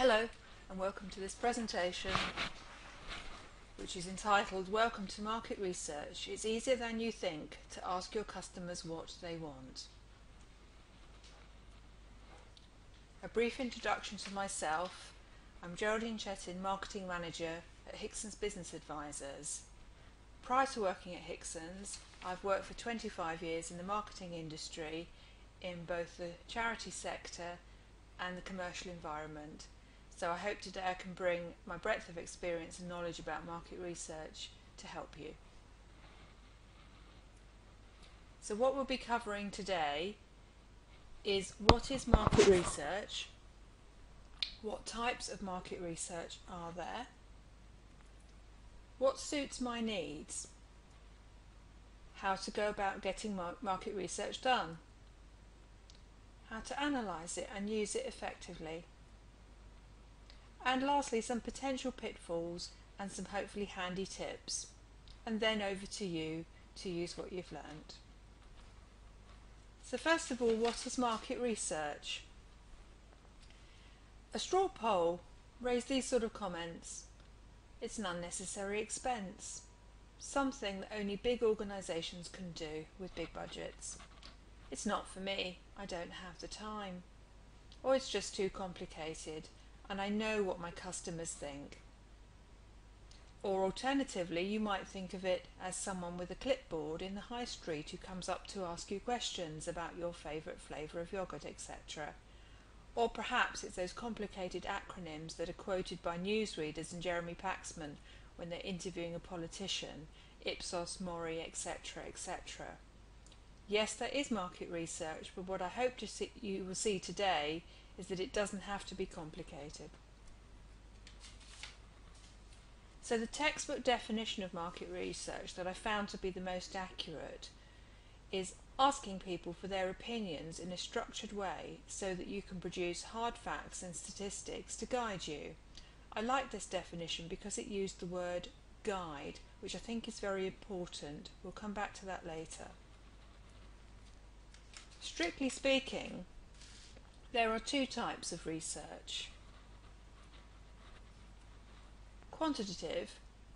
Hello and welcome to this presentation which is entitled Welcome to Market Research. It's easier than you think to ask your customers what they want. A brief introduction to myself. I'm Geraldine Chettin, Marketing Manager at Hickson's Business Advisors. Prior to working at Hickson's, I've worked for 25 years in the marketing industry in both the charity sector and the commercial environment. So I hope today I can bring my breadth of experience and knowledge about market research to help you. So what we'll be covering today is what is market research, what types of market research are there, what suits my needs, how to go about getting market research done, how to analyse it and use it effectively, and lastly some potential pitfalls and some hopefully handy tips, and then over to you to use what you've learned. So first of all, what is market research? A straw poll raised these sort of comments. It's an unnecessary expense, something that only big organisations can do with big budgets. It's not for me, I don't have the time. Or it's just too complicated and I know what my customers think. Or alternatively, you might think of it as someone with a clipboard in the high street who comes up to ask you questions about your favourite flavour of yoghurt, etc. Or perhaps it's those complicated acronyms that are quoted by newsreaders and Jeremy Paxman when they're interviewing a politician, Ipsos Mori, etc., etc. Yes, there is market research, but what I hope you will see today is that it doesn't have to be complicated. So the textbook definition of market research that I found to be the most accurate is asking people for their opinions in a structured way so that you can produce hard facts and statistics to guide you. I like this definition because it used the word guide, which I think is very important. We'll come back to that later. Strictly speaking, there are two types of research. Quantitative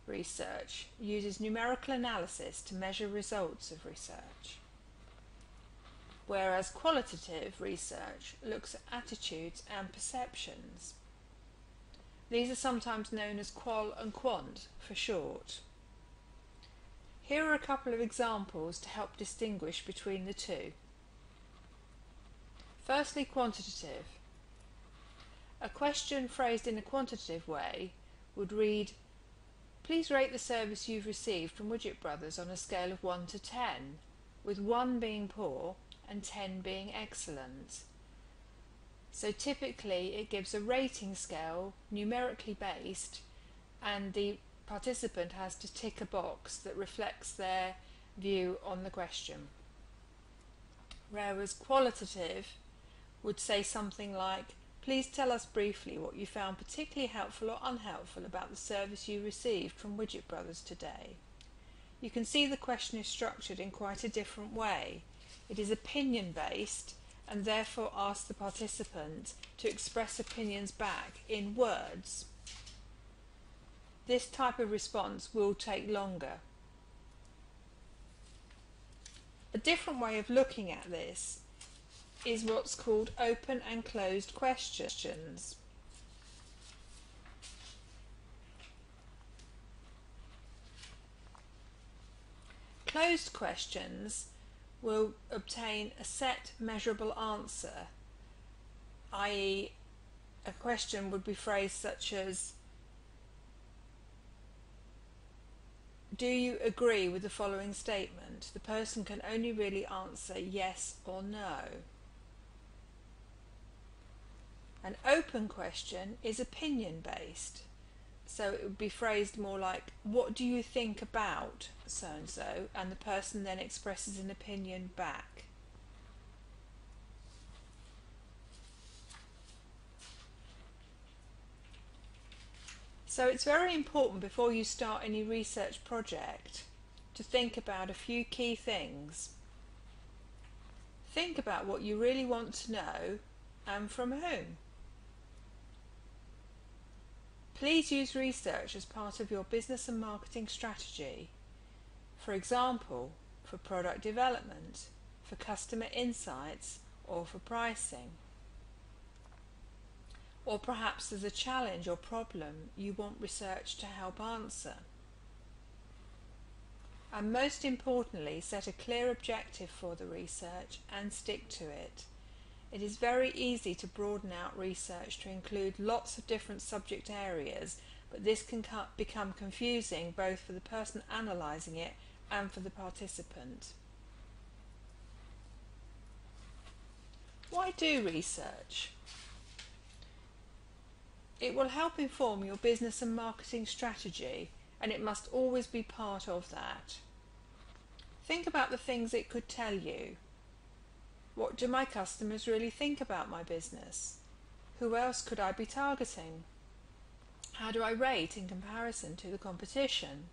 research uses numerical analysis to measure results of research, whereas qualitative research looks at attitudes and perceptions. These are sometimes known as qual and quant for short. Here are a couple of examples to help distinguish between the two. Firstly, quantitative. A question phrased in a quantitative way would read, please rate the service you've received from Widget Brothers on a scale of 1 to 10, with 1 being poor and 10 being excellent. So typically it gives a rating scale, numerically based, and the participant has to tick a box that reflects their view on the question. Whereas qualitative would say something like, please tell us briefly what you found particularly helpful or unhelpful about the service you received from Widget Brothers today. You can see the question is structured in quite a different way. It is opinion based and therefore asks the participant to express opinions back in words. This type of response will take longer. A different way of looking at this is what's called open and closed questions. Closed questions will obtain a set measurable answer, i.e. a question would be phrased such as, do you agree with the following statement? The person can only really answer yes or no. An open question is opinion based, so it would be phrased more like, what do you think about so and so, and the person then expresses an opinion back. So it's very important before you start any research project to think about a few key things. Think about what you really want to know and from whom. Please use research as part of your business and marketing strategy. For example, for product development, for customer insights, or for pricing. Or perhaps there's a challenge or problem you want research to help answer. And most importantly, set a clear objective for the research and stick to it. It is very easy to broaden out research to include lots of different subject areas, but this can become confusing both for the person analysing it and for the participant. Why do research? It will help inform your business and marketing strategy, and it must always be part of that. Think about the things it could tell you. What do my customers really think about my business? Who else could I be targeting? How do I rate in comparison to the competition?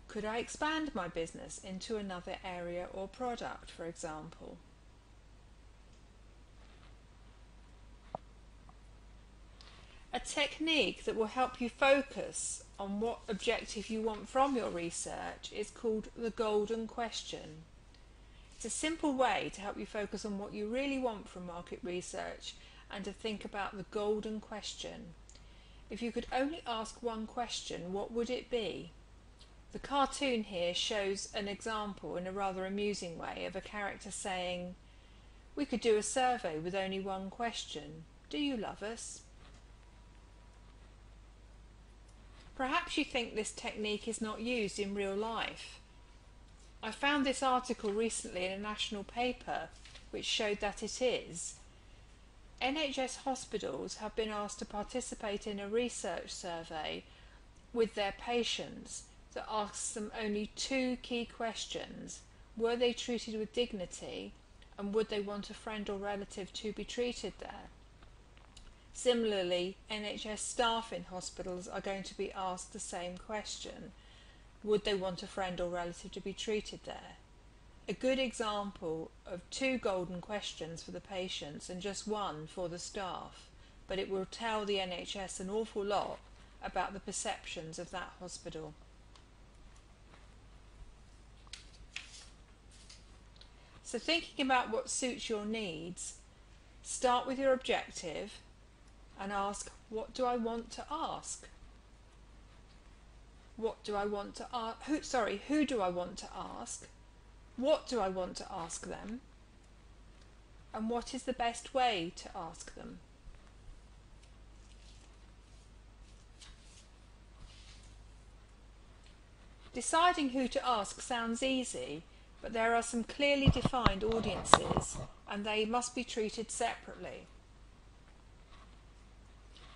Could I expand my business into another area or product, for example? A technique that will help you focus on what objective you want from your research is called the golden question. It's a simple way to help you focus on what you really want from market research and to think about the golden question. If you could only ask one question, what would it be? The cartoon here shows an example in a rather amusing way of a character saying, "We could do a survey with only one question. Do you love us?" Perhaps you think this technique is not used in real life. I found this article recently in a national paper which showed that it is. NHS hospitals have been asked to participate in a research survey with their patients that asks them only two key questions. Were they treated with dignity, and would they want a friend or relative to be treated there? Similarly, NHS staff in hospitals are going to be asked the same question. Would they want a friend or relative to be treated there? A good example of two golden questions for the patients and just one for the staff, but it will tell the NHS an awful lot about the perceptions of that hospital. So thinking about what suits your needs, start with your objective and ask, what do I want to ask? What do I want to ask? Who do I want to ask? What do I want to ask them? And what is the best way to ask them? Deciding who to ask sounds easy, but there are some clearly defined audiences, and they must be treated separately.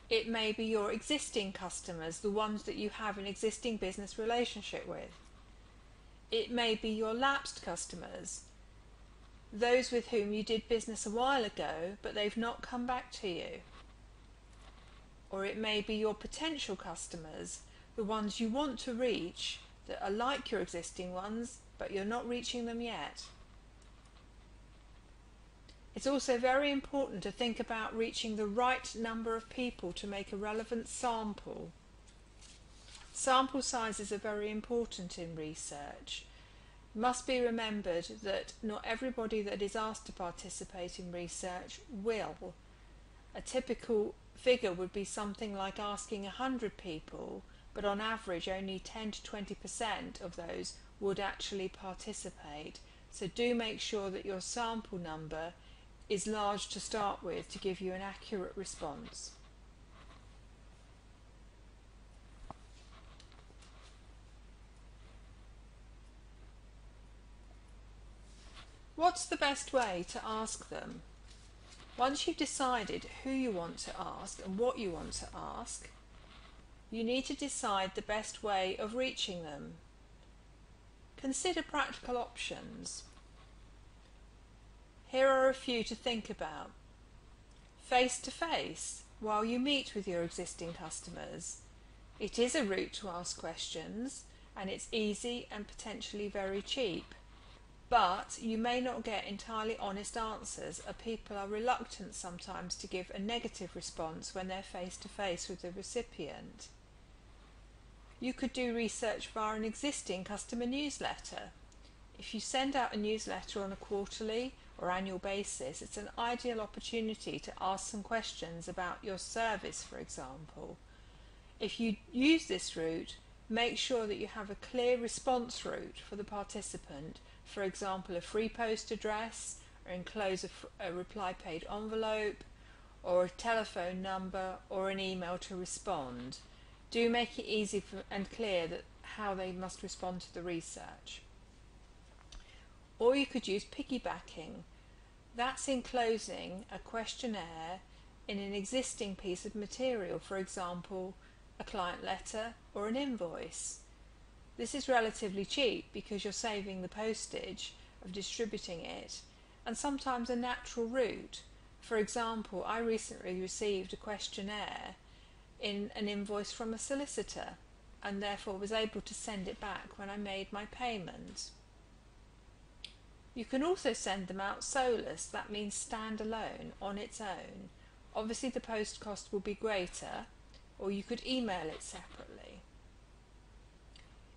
It may be your existing customers, the ones that you have an existing business relationship with. It may be your lapsed customers, those with whom you did business a while ago, but they've not come back to you. Or it may be your potential customers, the ones you want to reach, that are like your existing ones, but you're not reaching them yet. It's also very important to think about reaching the right number of people to make a relevant sample. Sample sizes are very important in research. It must be remembered that not everybody that is asked to participate in research will. A typical figure would be something like asking 100 people, but on average only 10 to 20% of those would actually participate. So do make sure that your sample number is large to start with to give you an accurate response. What's the best way to ask them? Once you've decided who you want to ask and what you want to ask, you need to decide the best way of reaching them. Consider practical options. Here are a few to think about. Face to face, while you meet with your existing customers. It is a route to ask questions, and it's easy and potentially very cheap. but you may not get entirely honest answers, as people are reluctant sometimes to give a negative response when they're face to face with the recipient. You could do research via an existing customer newsletter. If you send out a newsletter on a quarterly or annual basis, it's an ideal opportunity to ask some questions about your service, for example. If you use this route, make sure that you have a clear response route for the participant, for example a free post address, or enclose a reply paid envelope, or a telephone number or an email to respond. Do make it easy and clear that how they must respond to the research. Or you could use piggybacking. That's enclosing a questionnaire in an existing piece of material, for example a client letter or an invoice. This is relatively cheap because you're saving the postage of distributing it, and sometimes a natural route. For example, I recently received a questionnaire in an invoice from a solicitor and therefore was able to send it back when I made my payment. You can also send them out solus, that means standalone, on its own. Obviously the post cost will be greater, or you could email it separately.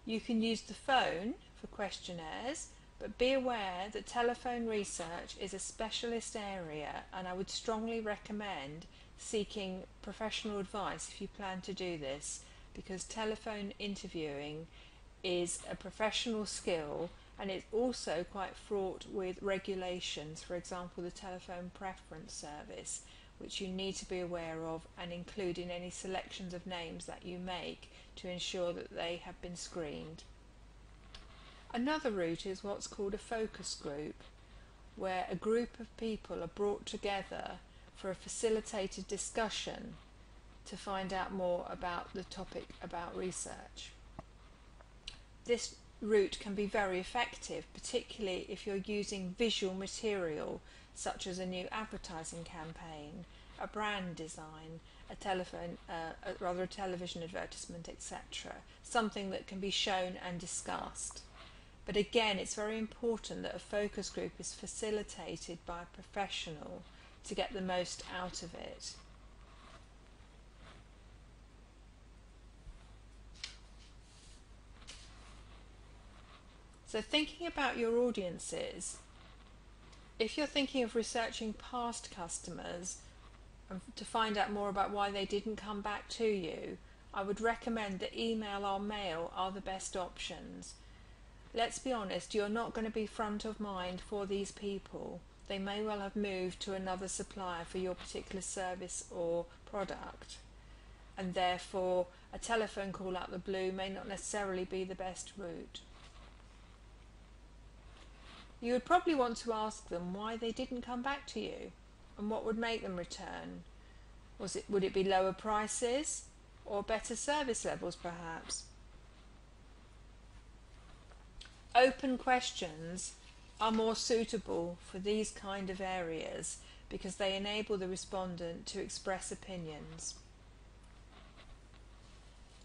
You can use the phone for questionnaires, but be aware that telephone research is a specialist area, and I would strongly recommend seeking professional advice if you plan to do this, because telephone interviewing is a professional skill and it's also quite fraught with regulations, for example the telephone preference service, which you need to be aware of and include in any selections of names that you make to ensure that they have been screened. Another route is what's called a focus group, where a group of people are brought together for a facilitated discussion to find out more about the topic about research. This route can be very effective, particularly if you're using visual material such as a new advertising campaign, a brand design, a television advertisement, etc. Something that can be shown and discussed. But again, it's very important that a focus group is facilitated by a professional to get the most out of it. So thinking about your audiences, if you're thinking of researching past customers to find out more about why they didn't come back to you, I would recommend that email or mail are the best options. Let's be honest, you're not going to be front of mind for these people. They may well have moved to another supplier for your particular service or product, and therefore a telephone call out the blue may not necessarily be the best route. You would probably want to ask them why they didn't come back to you and what would make them return. Would it be lower prices or better service levels perhaps? Open questions are more suitable for these kind of areas because they enable the respondent to express opinions.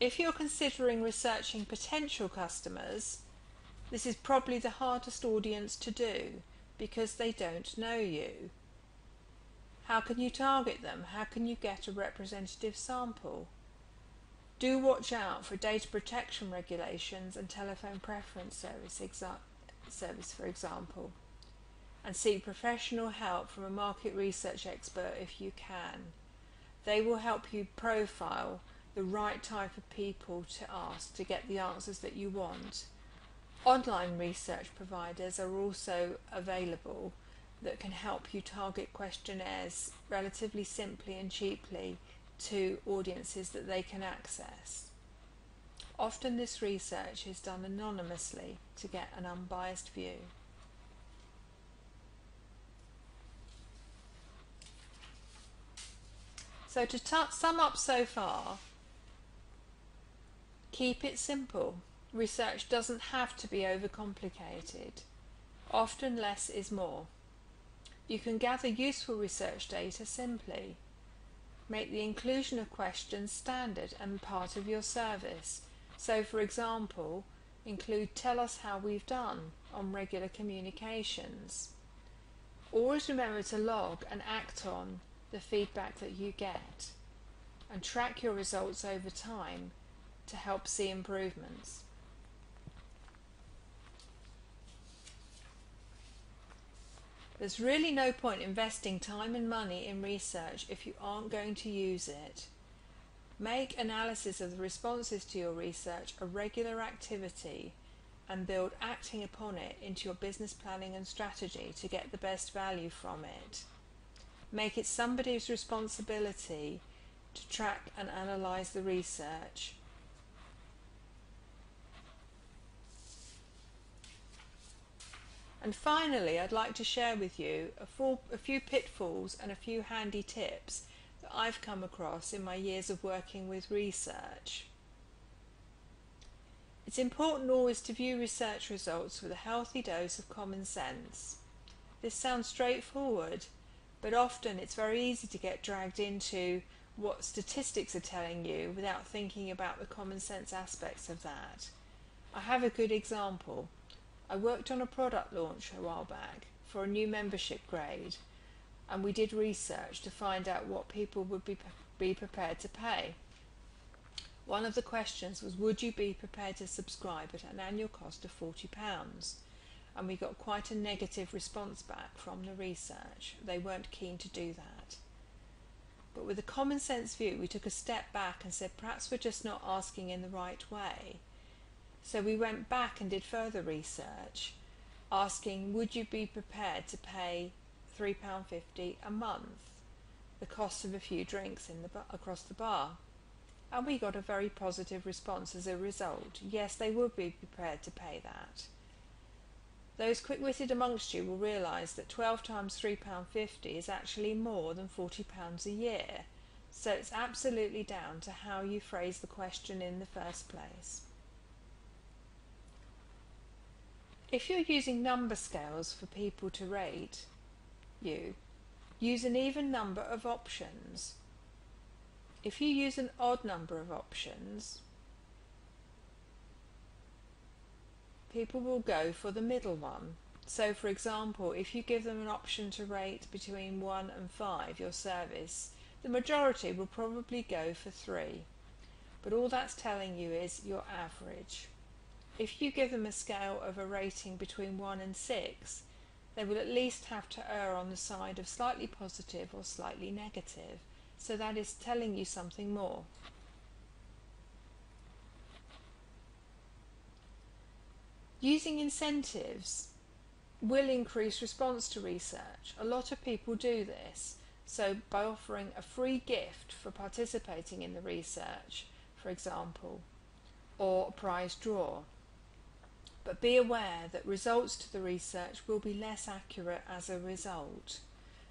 If you're considering researching potential customers, this is probably the hardest audience to do because they don't know you. How can you target them? How can you get a representative sample? Do watch out for data protection regulations and telephone preference service, for example, and seek professional help from a market research expert if you can. They will help you profile the right type of people to ask to get the answers that you want. Online research providers are also available that can help you target questionnaires relatively simply and cheaply to audiences that they can access. Often this research is done anonymously to get an unbiased view. So to sum up so far, keep it simple. Research doesn't have to be overcomplicated. Often less is more. You can gather useful research data simply. Make the inclusion of questions standard and part of your service. So for example, include "tell us how we've done" on regular communications. Always remember to log and act on the feedback that you get and track your results over time to help see improvements. There's really no point investing time and money in research if you aren't going to use it. Make analysis of the responses to your research a regular activity and build acting upon it into your business planning and strategy to get the best value from it. Make it somebody's responsibility to track and analyse the research. And finally, I'd like to share with you a few pitfalls and a few handy tips that I've come across in my years of working with research. It's important always to view research results with a healthy dose of common sense. This sounds straightforward, but often it's very easy to get dragged into what statistics are telling you without thinking about the common sense aspects of that. I have a good example. I worked on a product launch a while back for a new membership grade, and we did research to find out what people would be prepared to pay. One of the questions was, would you be prepared to subscribe at an annual cost of £40? And we got quite a negative response back from the research. They weren't keen to do that. But with a common sense view, we took a step back and said, perhaps we're just not asking in the right way. So we went back and did further research, asking, would you be prepared to pay £3.50 a month, the cost of a few drinks across the bar? And we got a very positive response as a result. Yes, they would be prepared to pay that. Those quick-witted amongst you will realise that 12 times £3.50 is actually more than £40 a year. So it's absolutely down to how you phrase the question in the first place. If you're using number scales for people to rate you, use an even number of options. If you use an odd number of options, people will go for the middle one. So for example, if you give them an option to rate between 1 and 5 your service, the majority will probably go for 3. But all that's telling you is your average. If you give them a scale of a rating between 1 and 6, they will at least have to err on the side of slightly positive or slightly negative. So that is telling you something more. Using incentives will increase response to research. A lot of people do this. So by offering a free gift for participating in the research, for example, or a prize draw. But be aware that results to the research will be less accurate as a result.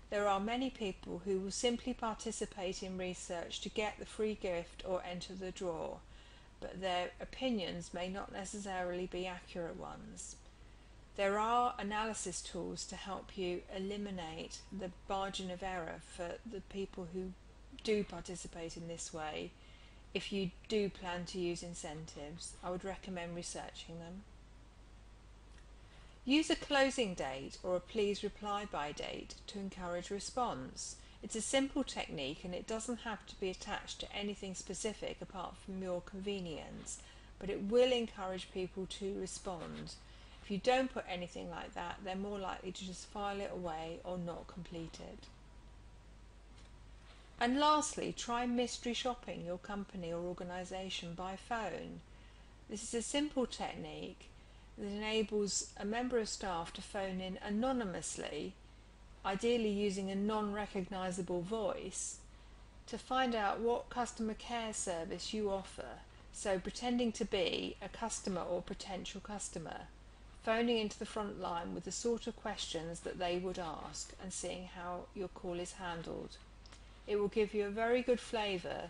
There are many people who will simply participate in research to get the free gift or enter the draw, but their opinions may not necessarily be accurate ones. There are analysis tools to help you eliminate the margin of error for the people who do participate in this way. If you do plan to use incentives, I would recommend researching them. Use a closing date or a please reply by date to encourage response. It's a simple technique and it doesn't have to be attached to anything specific apart from your convenience, but it will encourage people to respond. If you don't put anything like that, they're more likely to just file it away or not complete it. And lastly, try mystery shopping your company or organisation by phone. This is a simple technique that enables a member of staff to phone in anonymously, ideally using a non-recognisable voice, to find out what customer care service you offer. So pretending to be a customer or potential customer, phoning into the front line with the sort of questions that they would ask and seeing how your call is handled. It will give you a very good flavour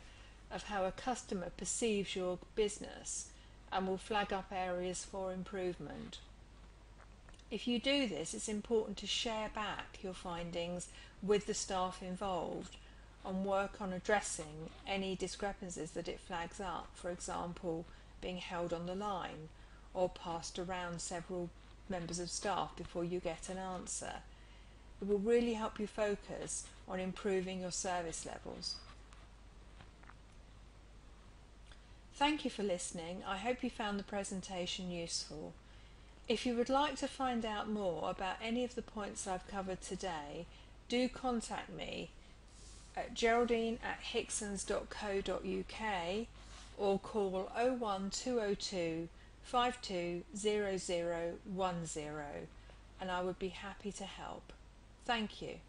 of how a customer perceives your business and will flag up areas for improvement. If you do this, it's important to share back your findings with the staff involved and work on addressing any discrepancies that it flags up, for example, being held on the line or passed around several members of staff before you get an answer. It will really help you focus on improving your service levels. Thank you for listening. I hope you found the presentation useful. If you would like to find out more about any of the points I've covered today, do contact me at geraldine@hicksons.co.uk or call 01202 520010 and I would be happy to help. Thank you.